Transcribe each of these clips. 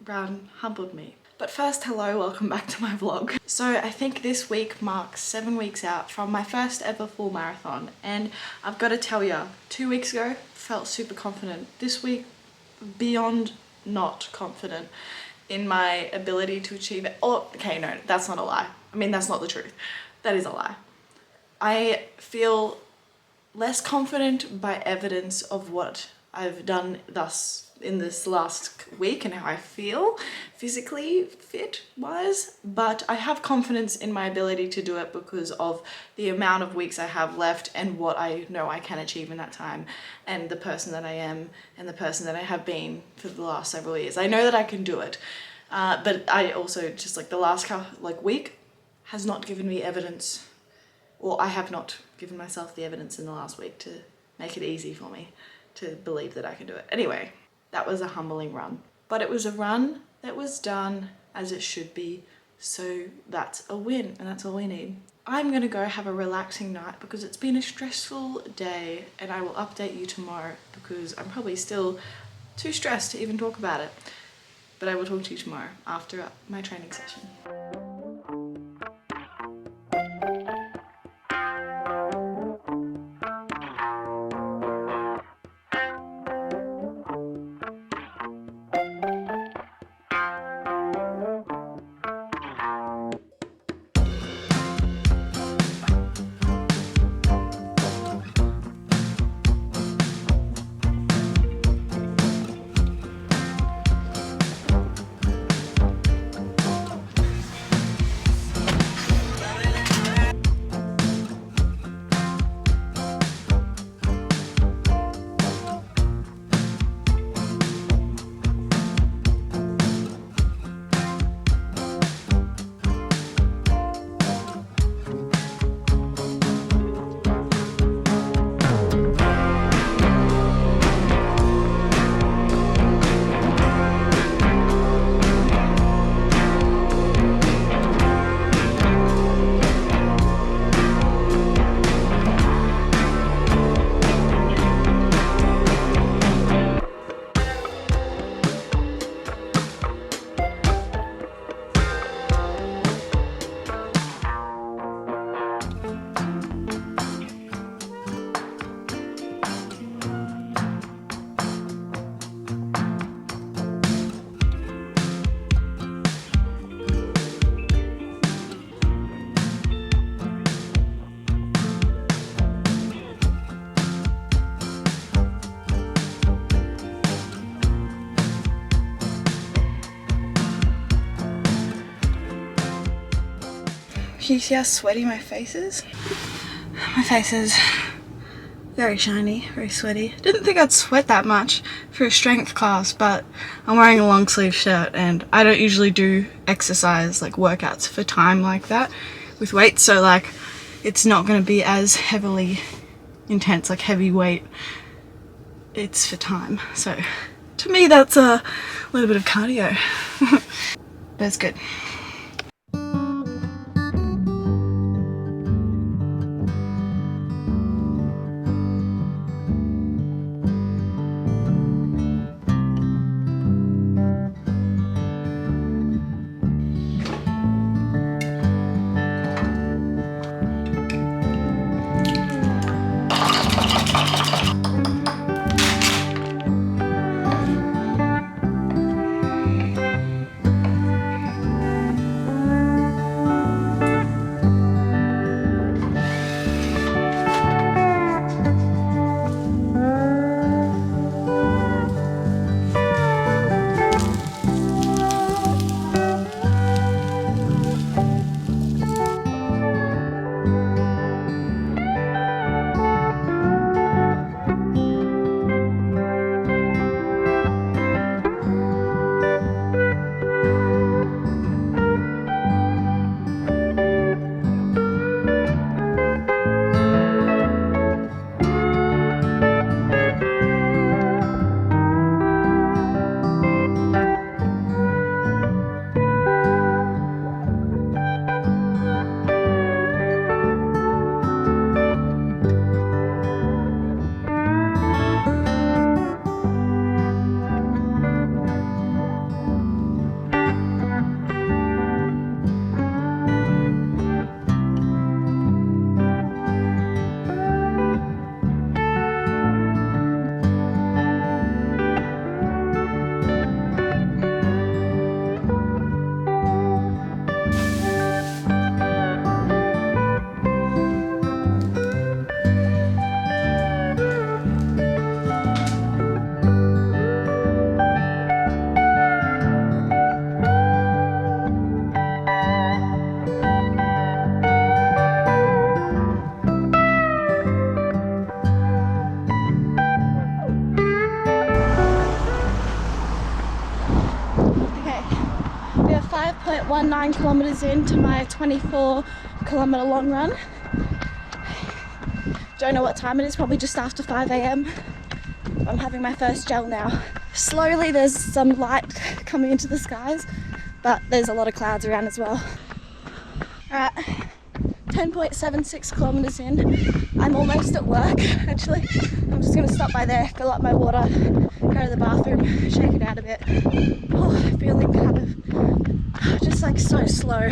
Brown humbled me. But first, hello, welcome back to my vlog. So I think this week marks 7 weeks out from my first ever full marathon, and I've got to tell you, 2 weeks ago felt super confident. This week, beyond not confident in my ability to achieve it. Oh, okay, no, that's not a lie. I mean, that's not the truth. That is a lie. I feel less confident by evidence of what I've done thus in this last week and how I feel physically fit wise, but I have confidence in my ability to do it because of the amount of weeks I have left and what I know I can achieve in that time, and the person that I am and the person that I have been for the last several years. I know that I can do it, but I also just like the last week has not given me evidence, or I have not given myself the evidence in the last week to make it easy for me to believe that I can do it. Anyway, that was a humbling run, but it was a run that was done as it should be, so that's a win, and that's all we need. I'm gonna go have a relaxing night because it's been a stressful day, and I will update you tomorrow because I'm probably still too stressed to even talk about it, but I will talk to you tomorrow after my training session. Can you see how sweaty my face is? My face is very shiny, very sweaty. Didn't think I'd sweat that much for a strength class, but I'm wearing a long sleeve shirt and I don't usually do exercise like workouts for time like that with weights, so like it's not going to be as heavily intense, like heavy weight. It's for time, so to me that's a little bit of cardio. But it's good. 9 kilometers into my 24-kilometer long run. Don't know what time it is, probably just after 5 a.m. I'm having my first gel now. Slowly there's some light coming into the skies, but there's a lot of clouds around as well. Alright, 10.76 kilometers in. I'm almost at work actually. I'm just gonna stop by there, fill up my water, go to the bathroom, shake it out a bit. Oh, feeling kind of just like so slow,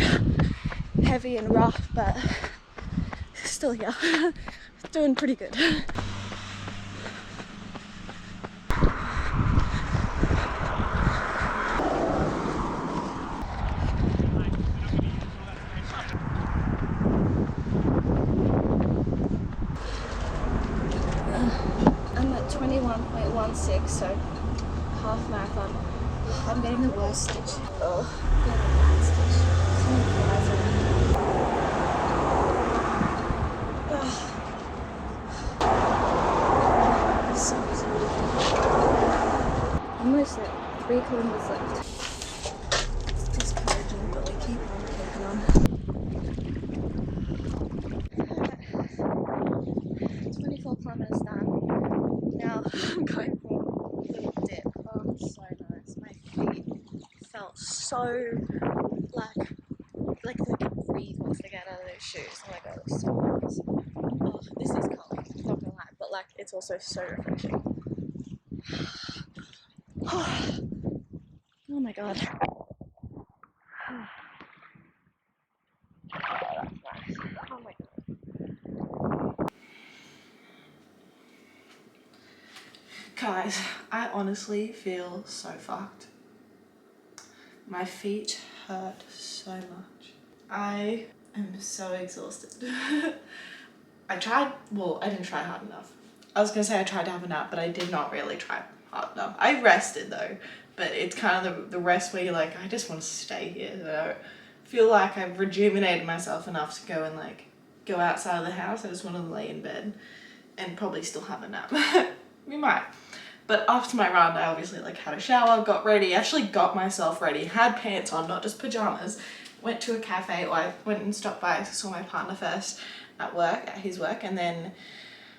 heavy and rough, but still here. Doing pretty good. I'm at 21.16, so half marathon. I'm getting the worst stitch. Oh, I'm getting the bad stitch. So many flies around. So almost at 3 kilometers left. It's discouraging, but we keep on keeping on. 24 kilometers done. Now I'm going for a little dip. Oh, so nice. My feet felt so like they could breathe once they get out of those shoes. Oh my god, it was so nice. Oh, this is cold, not gonna lie, but like it's also so refreshing. Oh my god. Oh my god. Guys, I honestly feel so fucked. My feet hurt so much. I am so exhausted. I didn't try hard enough. I was gonna say I tried to have a nap, but I did not really try hard enough. I rested though, but it's kind of the rest where you're like, I just want to stay here. I don't feel like I've rejuvenated myself enough to go and like go outside of the house. I just want to lay in bed and probably still have a nap. We might. But after my run, I obviously like had a shower, got ready, actually got myself ready, had pants on, not just pajamas, went to a cafe, or I went and stopped by, saw my partner first at his work, and then,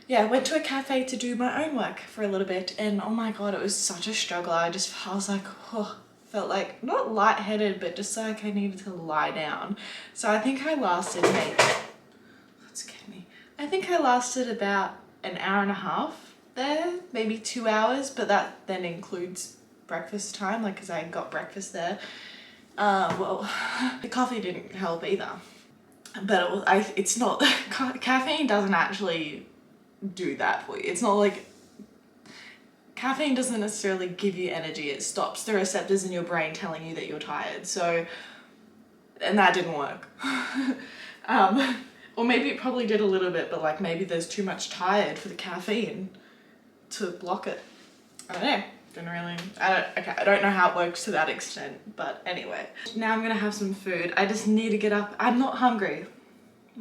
yeah, went to a cafe to do my own work for a little bit, and oh my god, it was such a struggle. I was like, oh, felt like, not lightheaded, but just like I needed to lie down. So I think I lasted, I think I lasted about an hour and a half there, maybe 2 hours, but that then includes breakfast time, like because I got breakfast there. Well, the coffee didn't help either, but it's not, caffeine doesn't actually do that for you. It's not like, caffeine doesn't necessarily give you energy, it stops the receptors in your brain telling you that you're tired, so, and that didn't work. Or maybe it probably did a little bit, but like maybe there's too much tired for the caffeine to block it. I don't know. I don't know how it works to that extent, but anyway. Now I'm gonna have some food. I just need to get up. I'm not hungry.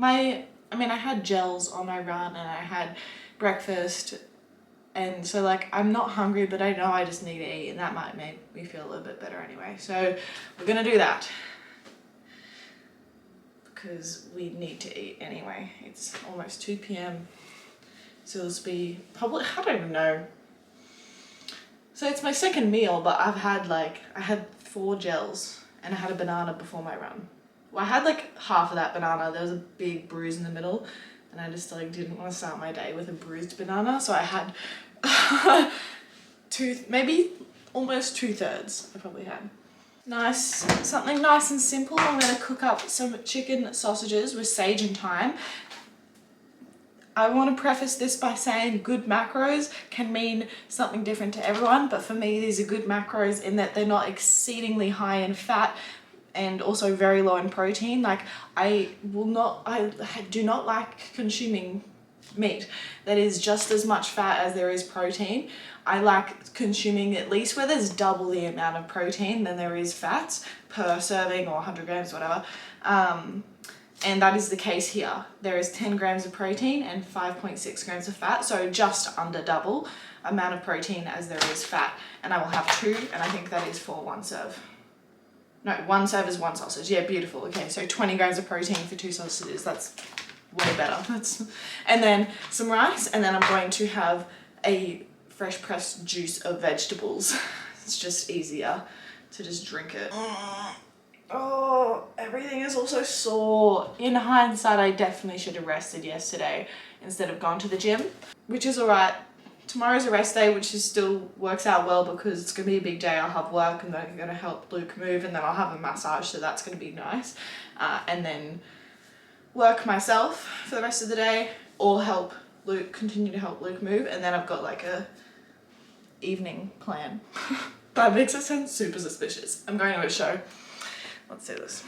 I had gels on my run and I had breakfast, and so like I'm not hungry, but I know I just need to eat, and that might make me feel a little bit better anyway. So we're gonna do that, because we need to eat anyway. It's almost 2 p.m. So it'll be probably, I don't even know. So it's my second meal, but I had 4 gels and I had a banana before my run. Well, I had like half of that banana. There was a big bruise in the middle, and I just like didn't want to start my day with a bruised banana. So I had maybe almost 2/3 I probably had. Something nice and simple. I'm gonna cook up some chicken sausages with sage and thyme. I want to preface this by saying good macros can mean something different to everyone, but for me these are good macros in that they're not exceedingly high in fat and also very low in protein. Like I do not like consuming meat that is just as much fat as there is protein. I like consuming at least where there's double the amount of protein than there is fats per serving, or 100 grams, whatever. And that is the case here. There is 10 grams of protein and 5.6 grams of fat, so just under double amount of protein as there is fat. And I will have 2, and I think that is for 1 serve. No, 1 serve is 1 sausage. Yeah, beautiful. Okay, so 20 grams of protein for 2 sausages. That's way better. And then some rice, and then I'm going to have a fresh pressed juice of vegetables. It's just easier to just drink it. Oh, everything is also sore. In hindsight, I definitely should have rested yesterday instead of gone to the gym, which is alright. Tomorrow's a rest day, which is still works out well because it's going to be a big day. I'll have work and then I'm going to help Luke move, and then I'll have a massage, so that's going to be nice. And then work myself for the rest of the day, or help Luke, continue to help Luke move, and then I've got like a evening plan. That makes it sound super suspicious. I'm going to a show. Let's do this.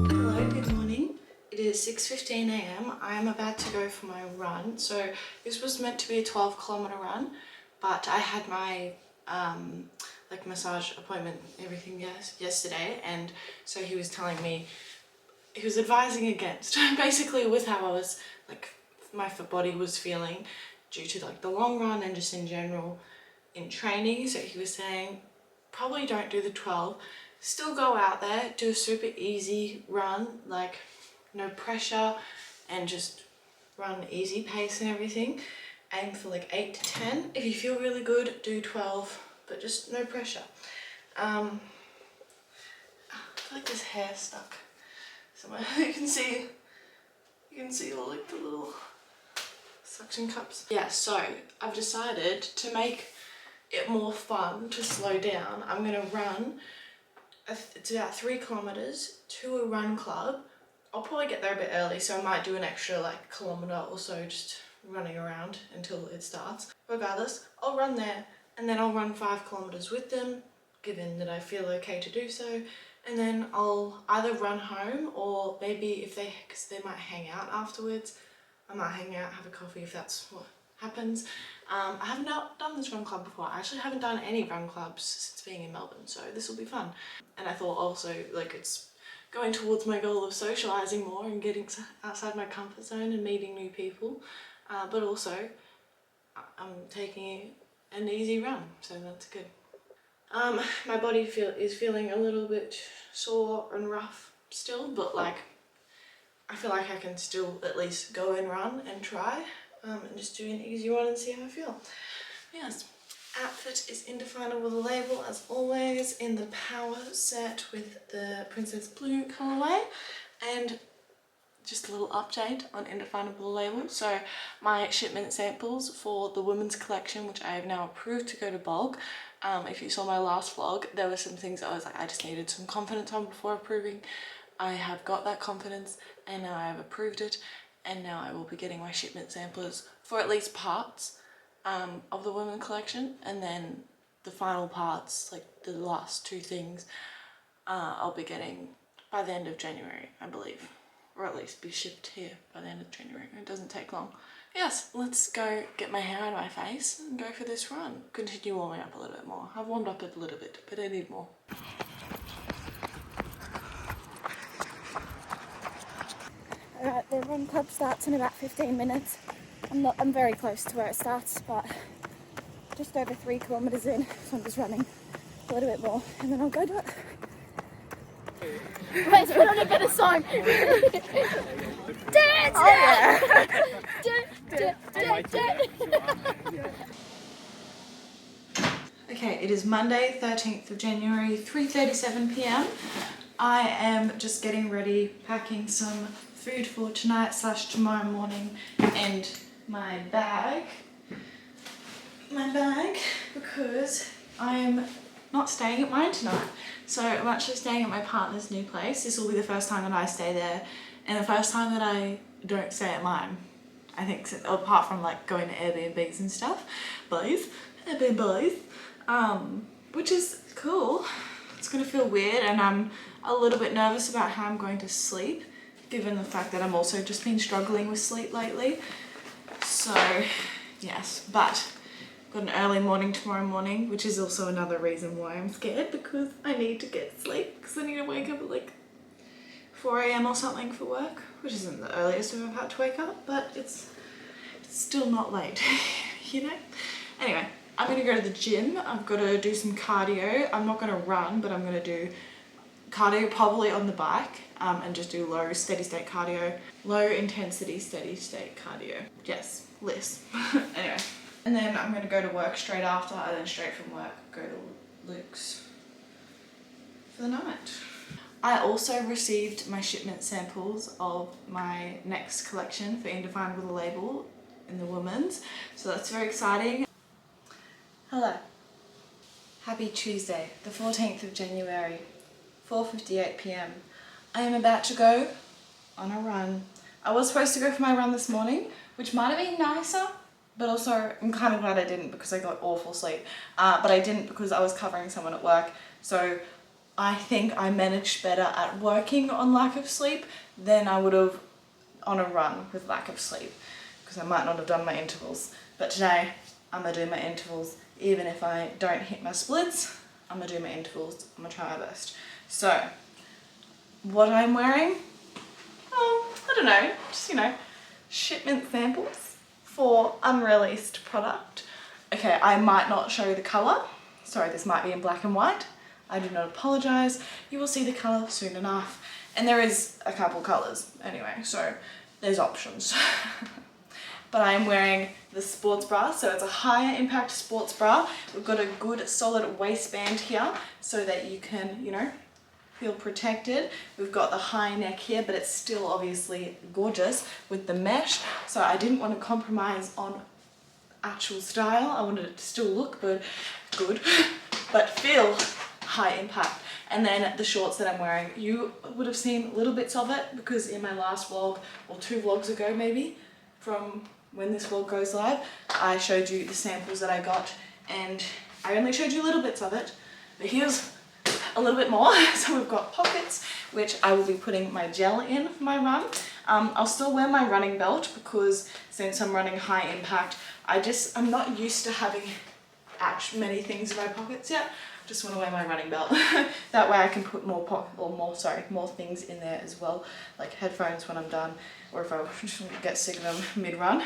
Hello, good morning. It is 6:15 a.m. I am about to go for my run. So this was meant to be a 12-kilometer run, but I had my like massage appointment, everything yesterday, and so he was telling me, he was advising against basically with how I was like my body was feeling due to like the long run and just in general in training. So he was saying probably don't do the 12, still go out there, do a super easy run, like no pressure, and just run easy pace and everything. Aim for like 8 to 10. If you feel really good, do 12, but just no pressure. I feel like this hair stuck somewhere. You can see all like the little suction cups. Yeah, so I've decided to make it more fun, to slow down. I'm gonna run, it's about 3 kilometers to a run club. I'll probably get there a bit early, so I might do an extra like kilometer or so just running around until it starts. Regardless, I'll run there and then I'll run 5 kilometers with them, given that I feel okay to do so. And then I'll either run home, or maybe if because they might hang out afterwards, I might hang out, have a coffee if that's what happens. I have not done this run club before. I actually haven't done any run clubs since being in Melbourne, so this will be fun. And I thought also like it's going towards my goal of socialising more and getting outside my comfort zone and meeting new people, but also I'm taking an easy run, so that's good. My body is feeling a little bit sore and rough still, but like I feel like I can still at least go and run and try, and just do an easy run and see how I feel. Yes, outfit is Indefinable the label as always, in the power set with the Princess Blue colourway. And just a little update on Indefinable label. So my shipment samples for the women's collection, which I have now approved to go to bulk. If you saw my last vlog, there were some things I was like, I just needed some confidence on before approving. I have got that confidence and now I have approved it, and now I will be getting my shipment samplers for at least parts of the women collection, and then the final parts, like the last 2 things, I'll be getting by the end of January, I believe, or at least be shipped here by the end of January. It doesn't take long. Yes, let's go get my hair out of my face and go for this run. Continue warming up a little bit more. I've warmed up a little bit, but I need more. Alright, the run club starts in about 15 minutes. I'm very close to where it starts, but just over 3 kilometers in, so I'm just running a little bit more and then I'll go do it. Let's put on a better song. Dance! Oh yeah! Okay, it is Monday, 13th of January, 3:37 p.m. I am just getting ready, packing some food for tonight / tomorrow morning, and my bag, because I'm not staying at mine tonight. So I'm actually staying at my partner's new place. This will be the first time that I stay there and the first time that I don't stay at mine. I think, apart from like going to Airbnbs and stuff, Airbnbs, which is cool. It's gonna feel weird, and I'm a little bit nervous about how I'm going to sleep, given the fact that I'm also just been struggling with sleep lately. So yes, but got an early morning tomorrow morning, which is also another reason why I'm scared, because I need to get sleep, because I need to wake up at like 4 a.m. or something for work, which isn't the earliest I've ever had to wake up, but it's still not late, you know? Anyway, I'm gonna go to the gym. I've got to do some cardio. I'm not gonna run, but I'm gonna do cardio probably on the bike, and just do low steady state cardio, low intensity steady state cardio. Yes, less. Anyway, and then I'm gonna go to work straight after, and then straight from work go to Luke's for the night. I also received my shipment samples of my next collection for Indefined with a Label in the women's, so that's very exciting. Hello. Happy Tuesday, the 14th of January, 4:58 p.m. I am about to go on a run. I was supposed to go for my run this morning, which might have been nicer, but also I'm kind of glad I didn't because I got awful sleep. But I didn't because I was covering someone at work, so I think I managed better at working on lack of sleep than I would have on a run with lack of sleep, because I might not have done my intervals. But today I'm gonna do my intervals. Even if I don't hit my splits, I'm gonna do my intervals. I'm gonna try my best. So what I'm wearing, oh, I don't know, just, you know, shipment samples for unreleased product. Okay, I might not show the color. Sorry, this might be in black and white. I do not apologize. You will see the color soon enough. And there is a couple colors anyway, so there's options. But I'm wearing the sports bra, so it's a higher impact sports bra. We've got a good solid waistband here so that you can, you know, feel protected. We've got the high neck here, but it's still obviously gorgeous with the mesh. So I didn't want to compromise on actual style. I wanted it to still look good, but feel high impact. And then the shorts that I'm wearing, you would have seen little bits of it because in my last vlog, or 2 vlogs ago maybe, from when this vlog goes live, I showed you the samples that I got, and I only showed you little bits of it, but here's a little bit more. So we've got pockets, which I will be putting my gel in for my run. I'll still wear my running belt because since I'm running high impact, I'm not used to having many things in my pockets yet. Just want to wear my running belt. That way I can put more things in there as well, like headphones when I'm done, or if I just get sick of them mid-run.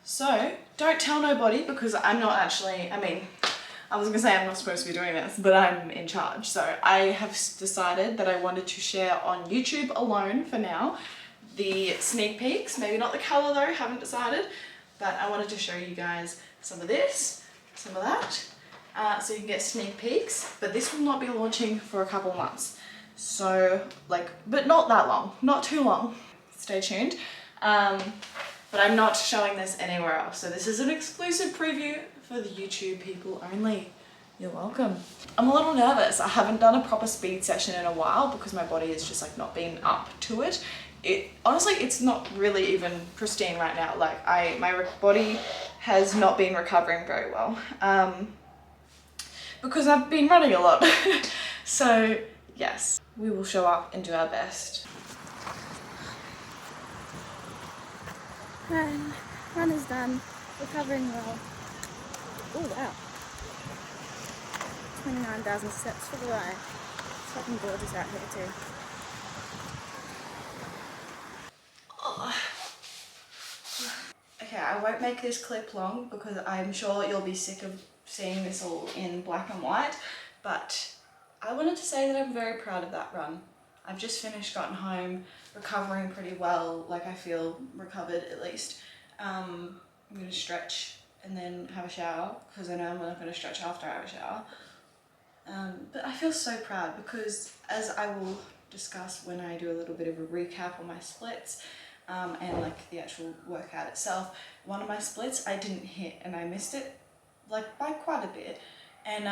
So don't tell nobody, because I'm not actually, I was gonna say I'm not supposed to be doing this, but I'm in charge. So I have decided that I wanted to share on YouTube alone for now the sneak peeks, maybe not the color though, haven't decided, but I wanted to show you guys some of this, some of that. So you can get sneak peeks, but this will not be launching for a couple of months. So but not that long, not too long. Stay tuned. But I'm not showing this anywhere else. So this is an exclusive preview for the YouTube people only. You're welcome. I'm a little nervous. I haven't done a proper speed session in a while because my body is just like not been up to it. Honestly, it's not really even pristine right now. Like my body has not been recovering very well. Because I've been running a lot. So yes, we will show up and do our best. Run is done, recovering well. Oh wow, 29,000 steps for the way. It's fucking gorgeous out here too. Oh. Okay, I won't make this clip long because I'm sure you'll be sick of seeing this all in black and white, but I wanted to say that I'm very proud of that run. I've just finished, gotten home, recovering pretty well, like I feel recovered at least. I'm gonna stretch and then have a shower because I know I'm not gonna stretch after I have a shower. But I feel so proud because, as I will discuss when I do a little bit of a recap on my splits, and like the actual workout itself, one of my splits I didn't hit and I missed it like by quite a bit, and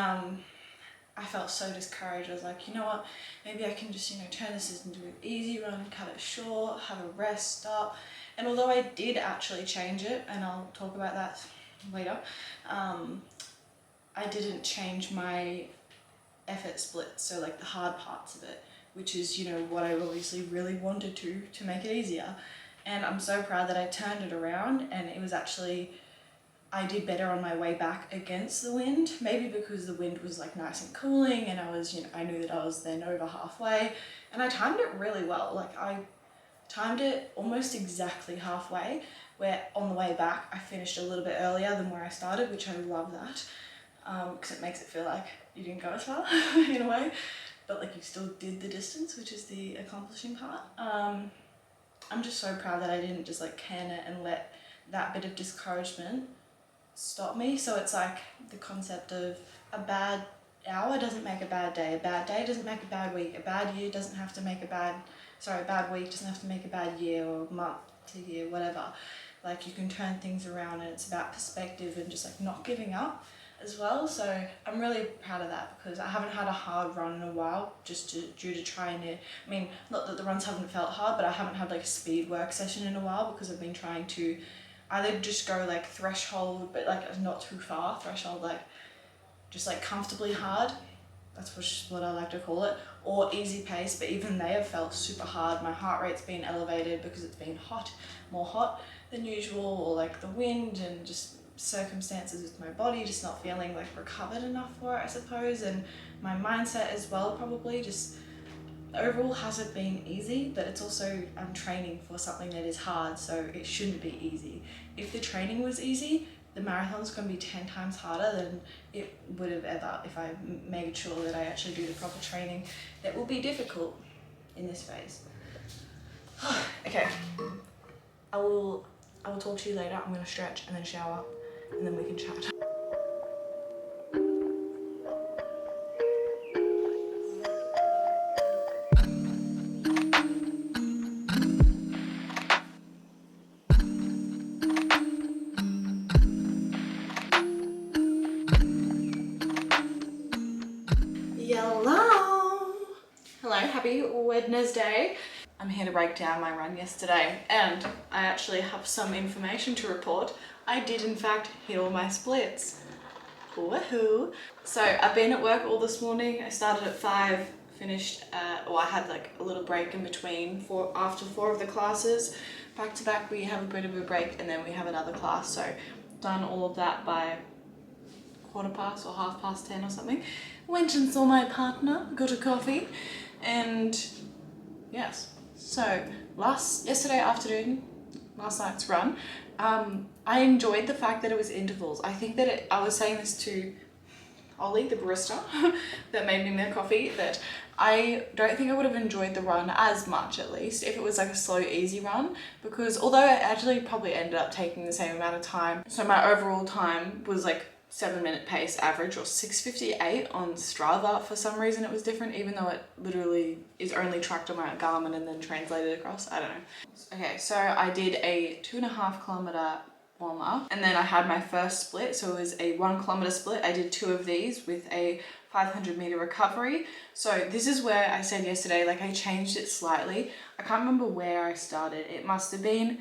I felt so discouraged. I was like, you know what, maybe I can just, you know, turn this into an easy run, cut it short, have a rest stop, And although I did actually change it, and I'll talk about that later, I didn't change my effort split, so like the hard parts of it, which is, you know, what I obviously really wanted to make it easier. And I'm so proud that I turned it around, and it was actually, I did better on my way back against the wind, maybe because the wind was like nice and cooling, and I was, you know, I knew that I was then over halfway, and I timed it really well. Like I timed it almost exactly halfway, where on the way back I finished a little bit earlier than where I started, which I love that, because it makes it feel like you didn't go as far in a way, but like you still did the distance, which is the accomplishing part. I'm just so proud that I didn't just like can it and let that bit of discouragement stop me. So it's like the concept of a bad hour doesn't make a bad day doesn't make a bad week, a bad year doesn't have to make a bad week doesn't have to make a bad year or month to year, whatever. Like you can turn things around, and it's about perspective and just like not giving up as well. So I'm really proud of that, because I haven't had a hard run in a while, just due to trying to, I mean, not that the runs haven't felt hard, but I haven't had like a speed work session in a while, because I've been trying to either just go like threshold, but like not too far, threshold like just like comfortably hard, that's what I like to call it, or easy pace, but even they have felt super hard. My heart rate's been elevated because it's been more hot than usual, or like the wind and just circumstances with my body just not feeling like recovered enough for it, I suppose, and my mindset as well, probably just overall hasn't been easy. But it's also, I'm training for something that is hard, so it shouldn't be easy. If the training was easy, the marathon's going to be 10 times harder than it would have ever if I made sure that I actually do the proper training. That will be difficult in this phase. Okay, I will talk to you later. I'm going to stretch and then shower, and then we can chat. Hello, happy Wednesday. I'm here to break down my run yesterday, and I actually have some information to report. I did in fact hit all my splits. Woohoo! So I've been at work all this morning. I started at 5, finished I had like a little break in between after 4 of the classes. Back to back we have a bit of a break, and then we have another class. So done all of that by 10:15 or 10:30 or something. Went and saw my partner, got a coffee, and yes. So yesterday afternoon, last night's run, I enjoyed the fact that it was intervals. I think that I was saying this to Ollie, the barista, that made me their coffee, that I don't think I would have enjoyed the run as much, at least, if it was like a slow, easy run, because although I actually probably ended up taking the same amount of time, so my overall time was like 7-minute pace average, or 6:58 on Strava. For some reason it was different, even though it literally is only tracked on my Garmin and then translated across. I don't know. Okay, so I did a 2.5 kilometer warm up, and then I had my first split. So it was a 1 kilometer split. I did 2 of these with a 500 meter recovery. So this is where I said yesterday, like I changed it slightly. I can't remember where I started. It must have been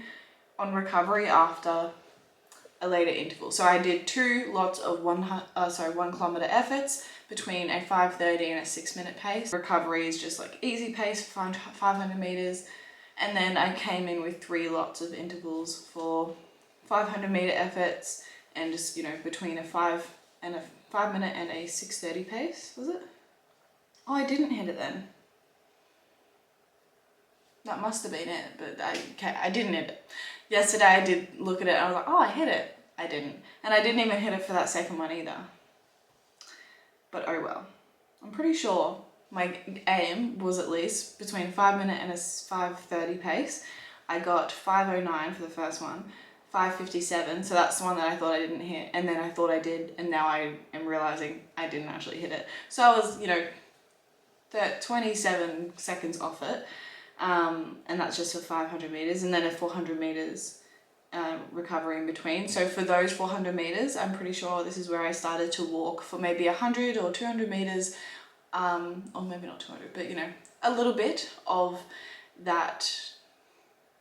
on recovery after a later interval. So I did 2 lots of 1 kilometer efforts between a 5:30 and a 6-minute pace. Recovery is just like easy pace for 500 meters. And then I came in with 3 lots of intervals for 500 meter efforts, and just, you know, between a 5 minute and a 6:30 pace, was it? Oh, I didn't hit it then. That must have been it, but I didn't hit it. Yesterday I did look at it and I was like, oh, I hit it. I didn't. And I didn't even hit it for that second one either. But oh well. I'm pretty sure my aim was at least between a 5 minute and a 5:30 pace. I got 5:09 for the first one, 5:57, so that's the one that I thought I didn't hit, and then I thought I did, and now I am realizing I didn't actually hit it. So I was, you know, 27 seconds off it. And that's just for 500 meters, and then a 400 meters recovery in between. So for those 400 meters, I'm pretty sure this is where I started to walk for maybe 100 or 200 meters, or maybe not 200, but you know, a little bit of that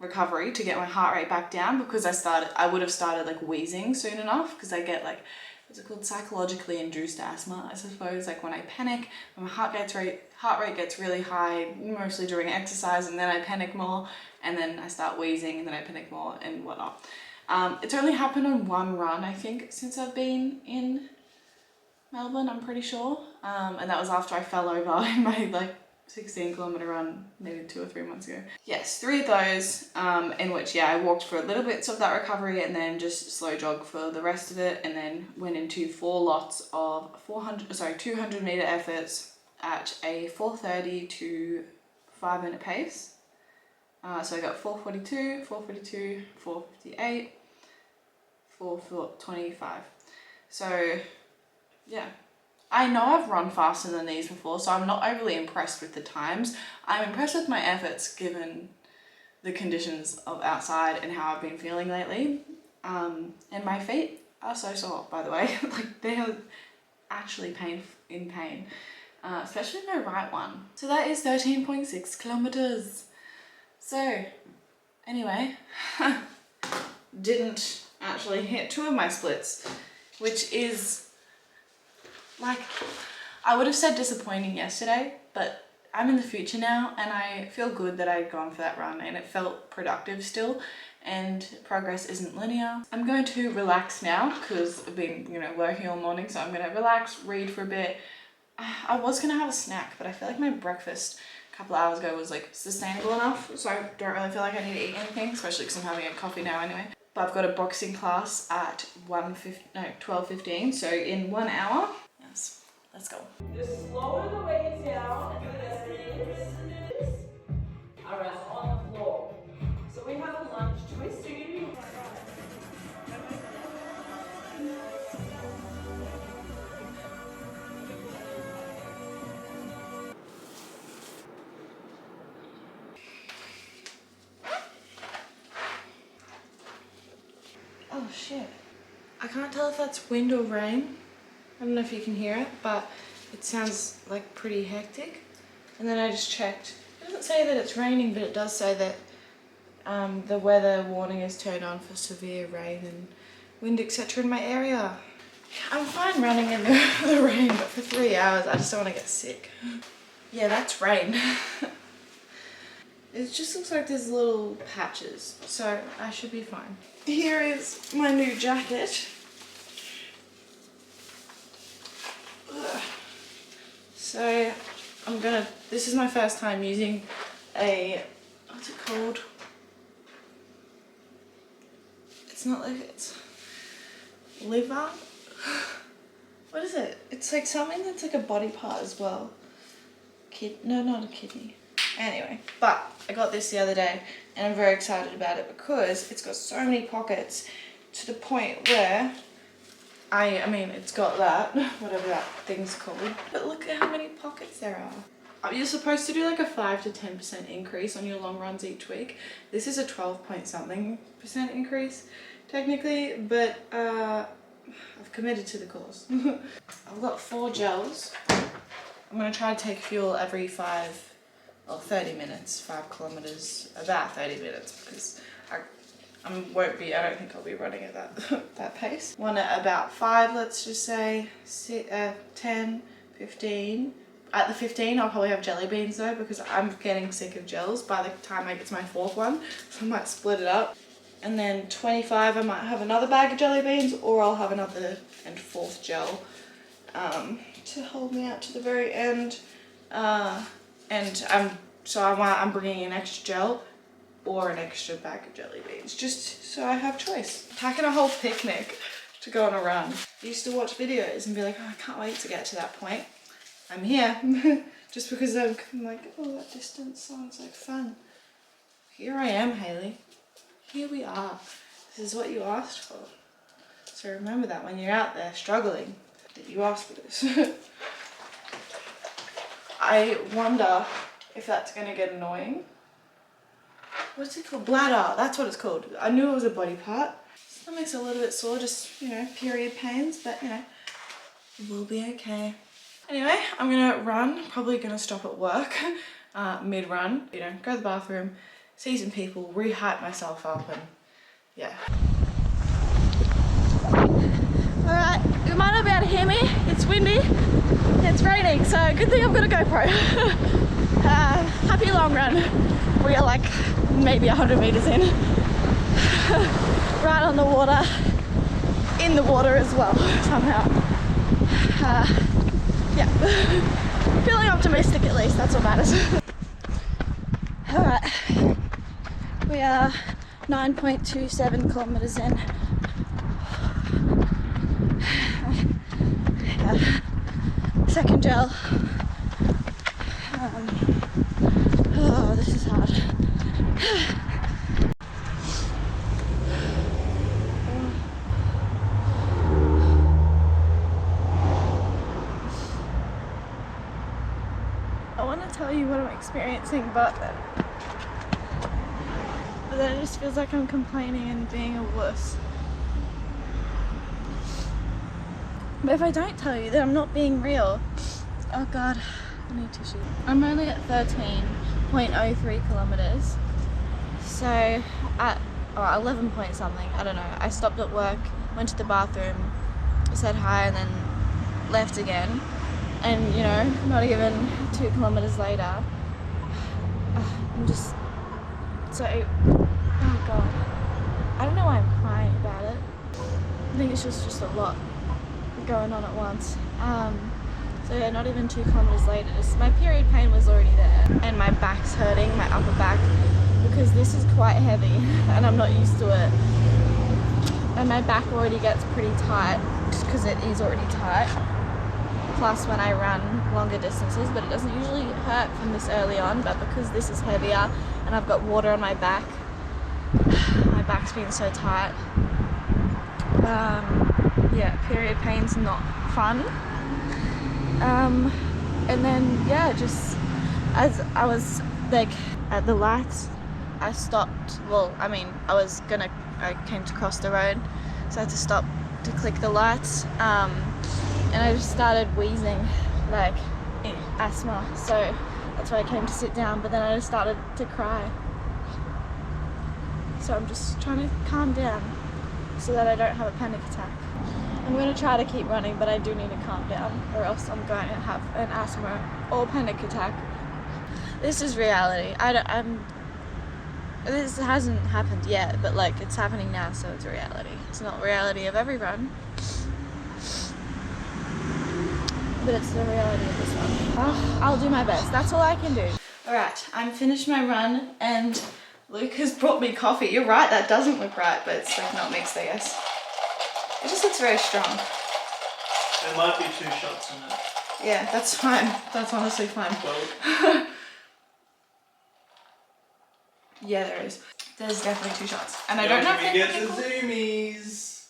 recovery to get my heart rate back down, because I would have started like wheezing soon enough, because I get like, what's it called, psychologically induced asthma, I suppose. Like when I panic, when my heart rate gets really high, mostly during exercise, and then I panic more, and then I start wheezing, and then I panic more and whatnot. It's only happened on one run, I think, since I've been in Melbourne, I'm pretty sure. And that was after I fell over in my like 16-kilometer run maybe 2 or 3 months ago. Yes, 3 of those, in which, yeah, I walked for a little bits of that recovery and then just slow jog for the rest of it, and then went into 4 lots of 200 meter efforts at a 4:30 to 5 minute pace. So I got 4:42, 4:52, 4:58, 4:25. So yeah, I know I've run faster than these before, so I'm not overly impressed with the times. I'm impressed with my efforts given the conditions of outside and how I've been feeling lately. And my feet are so sore, by the way. Like, they are actually in pain, especially my right one. So that is 13.6 kilometers. So anyway, didn't actually hit 2 of my splits, which is, like, I would have said disappointing yesterday, but I'm in the future now, and I feel good that I'd gone for that run, and it felt productive still, and progress isn't linear. I'm going to relax now because I've been, working all morning, so I'm going to relax, read for a bit. I was going to have a snack, but I feel like my breakfast a couple of hours ago was like sustainable enough, so I don't really feel like I need to eat anything, especially because I'm having a coffee now anyway. But I've got a boxing class at 12:15, so in 1 hour. Yes, let's go. Just slower the weight down, and then alright, on the floor. So we have a lunge twist. Oh shit. I can't tell if that's wind or rain. I don't know if you can hear it, but it sounds like pretty hectic. And then I just checked. It doesn't say that it's raining, but it does say that the weather warning is turned on for severe rain and wind, etc. in my area. I'm fine running in the rain, but for 3 hours I just don't want to get sick. Yeah, that's rain. It just looks like there's little patches, so I should be fine. Here is my new jacket. So this is my first time using what's it called? It's not like it's liver. What is it? It's like something that's like a body part as well. No, not a kidney. Anyway, but I got this the other day and I'm very excited about it because it's got so many pockets to the point where I mean, it's got that, whatever that thing's called, but look at how many pockets there are. You're supposed to do like a 5 to 10% increase on your long runs each week. This is a 12-point-something% increase, technically, but I've committed to the cause. I've got 4 gels. I'm gonna try to take fuel every 30 minutes, 5 kilometers, about 30 minutes, because I don't think I'll be running at that pace. One at about 5, let's just say, 10, 15. At the 15, I'll probably have jelly beans though, because I'm getting sick of gels by the time I get to my 4th one, so I might split it up. And then 25, I might have another bag of jelly beans, or I'll have another and 4th gel to hold me out to the very end. And I'm bringing an extra gel or an extra bag of jelly beans, just so I have choice. Packing a whole picnic to go on a run. I used to watch videos and be like, oh, I can't wait to get to that point. I'm here. Just because I'm like, oh, that distance sounds like fun. Here I am, Hayley. Here we are. This is what you asked for. So remember that when you're out there struggling, that you asked for this. I wonder if that's gonna get annoying. What's it called? Bladder, that's what it's called. I knew it was a body part. Stomach's a little bit sore, just, period pains, but, we'll be okay. Anyway, I'm gonna run, probably gonna stop at work, mid-run, go to the bathroom, see some people, re-hype myself up, and yeah. Alright, you might not be able to hear me. It's windy, it's raining, so good thing I've got a GoPro. Happy long run. We are like maybe 100 meters in. Right on the water, in the water as well, somehow. Yeah, feeling optimistic at least, that's what matters. Alright, we are 9.27 kilometers in. Second gel. Oh, this is hard. I want to tell you what I'm experiencing, but then it just feels like I'm complaining and being a wuss. But if I don't tell you, then I'm not being real. Oh god, I need tissue. I'm only at 13.03 kilometers. So at 11 point something, I don't know. I stopped at work, went to the bathroom, said hi, and then left again. And you know, not even 2 kilometers later, I'm just so, oh god. I don't know why I'm crying about it. I think it's just a lot going on at once. So yeah, not even 2 kilometers later, just my period pain was already there, and my back's hurting, my upper back, because this is quite heavy and I'm not used to it, and my back already gets pretty tight just because it is already tight, plus when I run longer distances, but it doesn't usually hurt from this early on, but because this is heavier and I've got water on my back, my back's been so tight. Yeah, period pain's not fun. And then yeah, just as I was like at the lights, I stopped. Well, I mean, I came to cross the road, so I had to stop to click the lights. And I just started wheezing, like asthma. So that's why I came to sit down. But then I just started to cry. So I'm just trying to calm down so that I don't have a panic attack. I'm going to try to keep running, but I do need to calm down, or else I'm going to have an asthma or panic attack. This is reality. This hasn't happened yet, but like it's happening now, so it's a reality. It's not reality of every run, but it's the reality of this one. I'll do my best. That's all I can do. All right, I'm finished my run, and Luke has brought me coffee. You're right, that doesn't look right, but it's like not mixed, I guess. It just looks very strong. There might be 2 shots in it. Yeah, that's fine. That's honestly fine. Well, Yeah, there is. There's definitely 2 shots. And I don't know if we get they're the zoomies.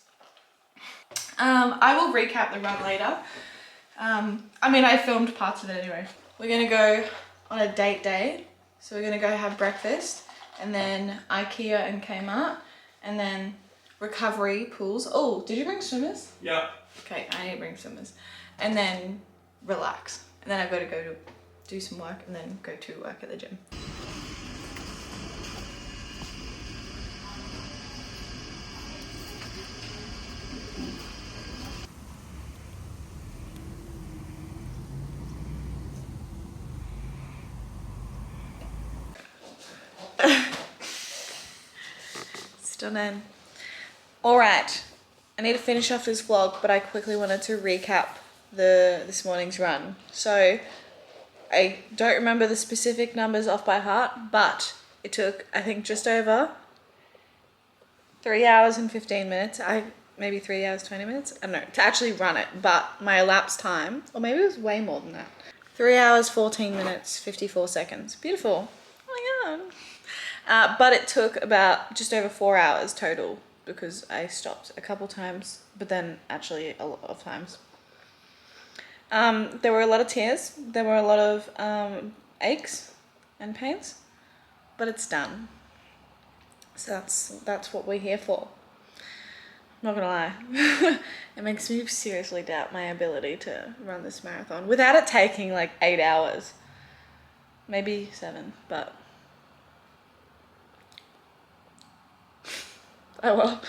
I will recap the run later. I mean, I filmed parts of it anyway. We're gonna go on a date day. So we're gonna go have breakfast, and then IKEA and Kmart, and then recovery pools. Oh, did you bring swimmers? Yeah. Okay, I need to bring swimmers. And then relax. And then I've got to go to do some work and then go to work at the gym. Stunning. All right, I need to finish off this vlog, but I quickly wanted to recap this morning's run. So I don't remember the specific numbers off by heart, but it took, I think, just over 3 hours and 15 minutes. Maybe 3 hours, 20 minutes. I don't know, to actually run it, but my elapsed time, or maybe it was way more than that. 3 hours, 14 minutes, 54 seconds. Beautiful. Oh my God. But it took about just over 4 hours total, because I stopped a couple times, but then actually a lot of times. There were a lot of tears. There were a lot of aches and pains, but it's done. So that's what we're here for. Not gonna lie, it makes me seriously doubt my ability to run this marathon without it taking like 8 hours, maybe 7, but I will.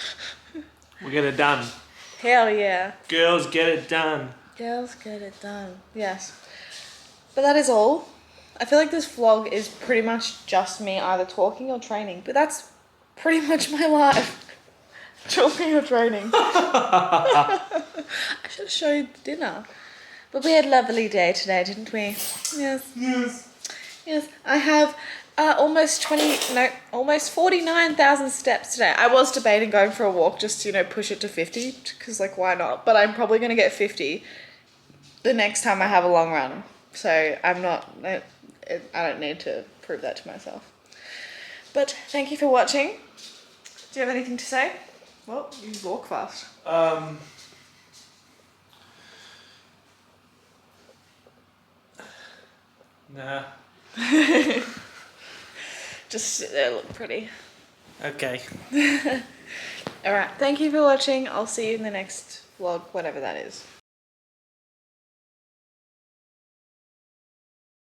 We'll get it done. Hell yeah. Girls, get it done. Girls get it done. Yes. But that is all. I feel like this vlog is pretty much just me either talking or training, but that's pretty much my life. Talking or training. I should have showed dinner. But we had a lovely day today, didn't we? Yes. Yes. Yes. I have almost 49,000 steps today. I was debating going for a walk just to, you know, push it to 50, because like why not? But I'm probably going to get 50 the next time I have a long run. So I don't need to prove that to myself. But thank you for watching. Do you have anything to say? Well, you walk fast. Nah. Just sit there, look pretty. Okay. Alright, thank you for watching. I'll see you in the next vlog, whatever that is.